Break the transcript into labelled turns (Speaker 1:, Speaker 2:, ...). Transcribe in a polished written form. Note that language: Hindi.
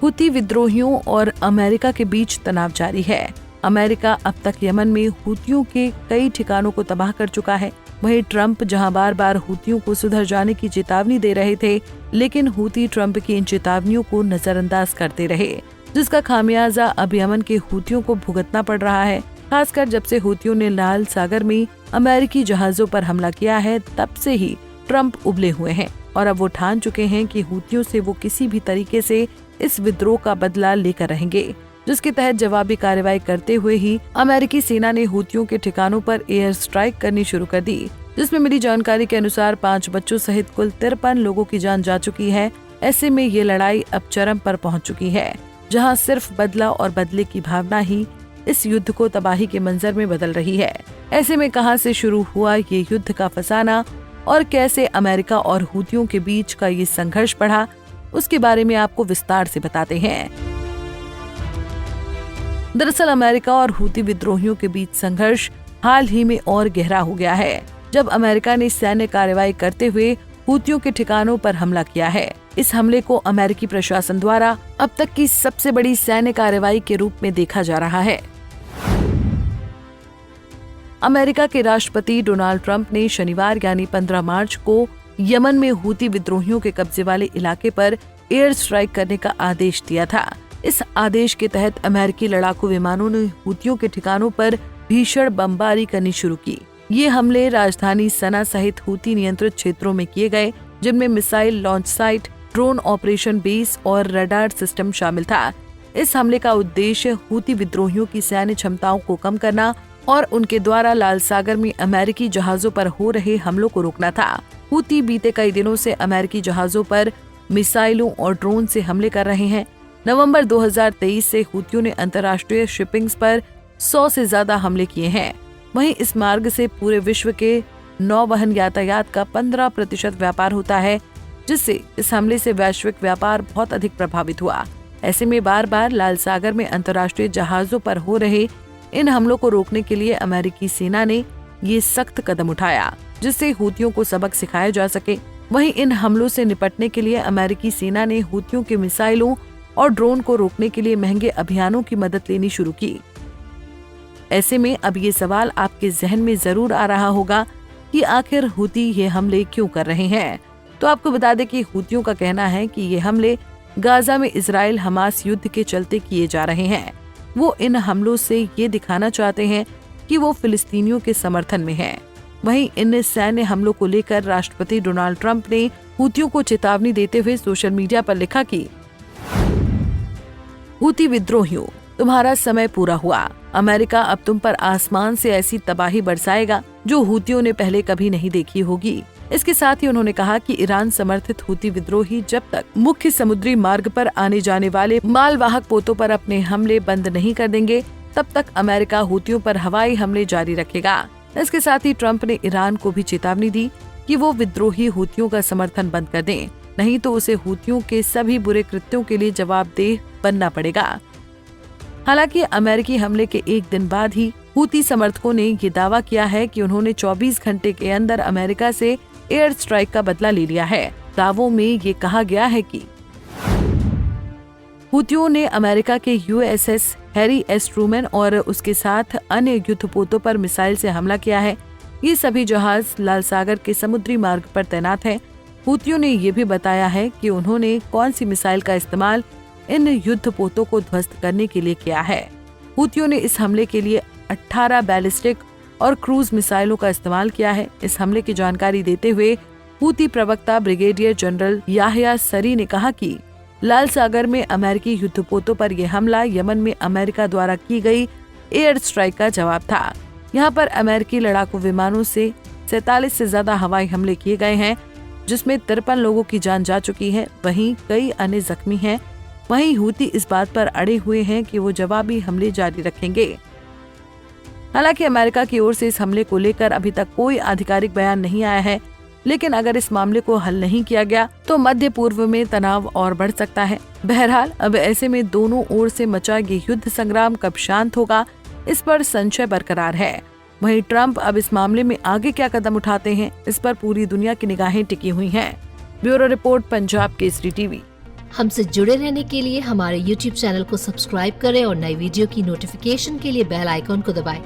Speaker 1: हुती विद्रोहियों और अमेरिका के बीच तनाव जारी है। अमेरिका अब तक यमन में हुतियों के कई ठिकानों को तबाह कर चुका है। वहीं ट्रंप जहां बार बार हुतियों को सुधर जाने की चेतावनी दे रहे थे, लेकिन हुती ट्रंप की इन चेतावनियों को नजरअंदाज करते रहे, जिसका खामियाजा अब यमन के हुतियों को भुगतना पड़ रहा है। खासकर जब से हुतियों ने लाल सागर में अमेरिकी जहाजों पर हमला किया है, तब से ही ट्रंप उबले हुए हैं और अब वो ठान चुके हैं कि हुतियों से वो किसी भी तरीके से इस विद्रोह का बदला लेकर रहेंगे, जिसके तहत जवाबी कार्रवाई करते हुए ही अमेरिकी सेना ने हुतियों के ठिकानों पर एयर स्ट्राइक करनी शुरू कर दी, जिसमें मिली जानकारी के अनुसार 5 बच्चों सहित कुल 53 लोगों की जान जा चुकी है। ऐसे में ये लड़ाई अब चरम पर पहुंच चुकी है, जहां सिर्फ बदला और बदले की भावना ही इस युद्ध को तबाही के मंजर में बदल रही है। ऐसे में कहां से शुरू हुआ ये युद्ध का फसाना और कैसे अमेरिका और हुतियों के बीच का ये संघर्ष बढ़ा, उसके बारे में आपको विस्तार से बताते हैं। दरअसल अमेरिका और हुती विद्रोहियों के बीच संघर्ष हाल ही में और गहरा हो गया है, जब अमेरिका ने सैन्य कार्रवाई करते हुए हुतियों के ठिकानों पर हमला किया है। इस हमले को अमेरिकी प्रशासन द्वारा अब तक की सबसे बड़ी सैन्य कार्रवाई के रूप में देखा जा रहा है। अमेरिका के राष्ट्रपति डोनाल्ड ट्रंप ने शनिवार यानी 15 मार्च को यमन में हुती विद्रोहियों के कब्जे वाले इलाके पर एयर स्ट्राइक करने का आदेश दिया था। इस आदेश के तहत अमेरिकी लड़ाकू विमानों ने हुतियों के ठिकानों पर भीषण बमबारी करनी शुरू की। ये हमले राजधानी सना सहित हुती नियंत्रित क्षेत्रों में किए गए, जिनमें missile launch site, drone operation base और रडार सिस्टम शामिल था। इस हमले का उद्देश्य हुती विद्रोहियों की सैन्य क्षमताओं को कम करना और उनके द्वारा लाल सागर में अमेरिकी जहाजों पर हो रहे हमलों को रोकना था। हुती बीते कई दिनों से अमेरिकी जहाजों पर मिसाइलों और ड्रोन से हमले कर रहे हैं। नवंबर 2023 से हुतियों ने अंतर्राष्ट्रीय शिपिंग्स पर 100 से ज्यादा हमले किए हैं। वहीं इस मार्ग से पूरे विश्व के नौवहन यातायात का 15% व्यापार होता है, जिससे इस हमले से वैश्विक व्यापार बहुत अधिक प्रभावित हुआ। ऐसे में बार बार लाल सागर में अंतर्राष्ट्रीय जहाजों पर हो रहे इन हमलों को रोकने के लिए अमेरिकी सेना ने ये सख्त कदम उठाया, जिससे हुतियों को सबक सिखाया जा सके। वहीं इन हमलों से निपटने के लिए अमेरिकी सेना ने हुतियों के मिसाइलों और ड्रोन को रोकने के लिए महंगे अभियानों की मदद लेनी शुरू की। ऐसे में अब ये सवाल आपके जहन में जरूर आ रहा होगा कि आखिर हुती ये हमले क्यों कर रहे हैं। तो आपको बता दें कि हुतियों का कहना है कि ये हमले गाजा में इजराइल हमास युद्ध के चलते किए जा रहे हैं। वो इन हमलों से ये दिखाना चाहते हैं कि वो फिलिस्तीनियों के समर्थन में हैं। वहीं इन सैन्य हमलों को लेकर राष्ट्रपति डोनाल्ड ट्रंप ने हुतियों को चेतावनी देते हुए सोशल मीडिया पर लिखा कि हुती विद्रोहियों, तुम्हारा समय पूरा हुआ। अमेरिका अब तुम पर आसमान से ऐसी तबाही बरसाएगा जो हुतियों ने पहले कभी नहीं देखी होगी। इसके साथ ही उन्होंने कहा कि ईरान समर्थित हुती विद्रोही जब तक मुख्य समुद्री मार्ग पर आने जाने वाले मालवाहक पोतों पर अपने हमले बंद नहीं कर देंगे, तब तक अमेरिका हुतियों पर हवाई हमले जारी रखेगा। इसके साथ ही ट्रंप ने ईरान को भी चेतावनी दी कि वो विद्रोही हुतियों का समर्थन बंद कर दें, नहीं तो उसे हुतियों के सभी बुरे कृत्यों के लिए जवाबदेह बनना पड़ेगा। हालांकि अमेरिकी हमले के एक दिन बाद ही हुती समर्थकों ने ये दावा किया है कि उन्होंने 24 घंटे के अंदर अमेरिका से एयर स्ट्राइक का बदला ले लिया है। दावों में ये कहा गया है कि हुतियों ने अमेरिका के USS हैरी एस ट्रूमैन और उसके साथ अन्य युद्धपोतों पर मिसाइल से हमला किया है। ये सभी जहाज लाल सागर के समुद्री मार्ग पर तैनात हैं। हुतियों ने ये भी बताया है कि उन्होंने कौन सी मिसाइल का इस्तेमाल इन युद्धपोतों को ध्वस्त करने के लिए किया है। हुतियों ने इस हमले के लिए 18 बैलिस्टिक और क्रूज मिसाइलों का इस्तेमाल किया है। इस हमले की जानकारी देते हुए हुती प्रवक्ता ब्रिगेडियर जनरल याह्या सरी ने कहा कि लाल सागर में अमेरिकी युद्धपोतों पर यह हमला यमन में अमेरिका द्वारा की गई एयर स्ट्राइक का जवाब था। यहाँ पर अमेरिकी लड़ाकू विमानों से 47 से ज्यादा हवाई हमले किए गए हैं, जिसमें 53 लोगों की जान जा चुकी है। वहीं कई अन्य जख्मी हैं। वहीं हुती इस बात पर अड़े हुए हैं कि वो जवाबी हमले जारी रखेंगे। हालांकि अमेरिका की ओर से इस हमले को लेकर अभी तक कोई आधिकारिक बयान नहीं आया है, लेकिन अगर इस मामले को हल नहीं किया गया तो मध्य पूर्व में तनाव और बढ़ सकता है। बहरहाल अब ऐसे में दोनों ओर से मचा ये युद्ध संग्राम कब शांत होगा, इस पर संशय बरकरार है। वहीं ट्रंप अब इस मामले में आगे क्या कदम उठाते हैं, इस पर पूरी दुनिया की निगाहें टिकी हुई हैं। Bureau report, Punjab Kesari TV.
Speaker 2: हमसे जुड़े रहने के लिए हमारे YouTube चैनल को सब्सक्राइब करें और नई वीडियो की नोटिफिकेशन के लिए बेल आइकॉन को दबाएं।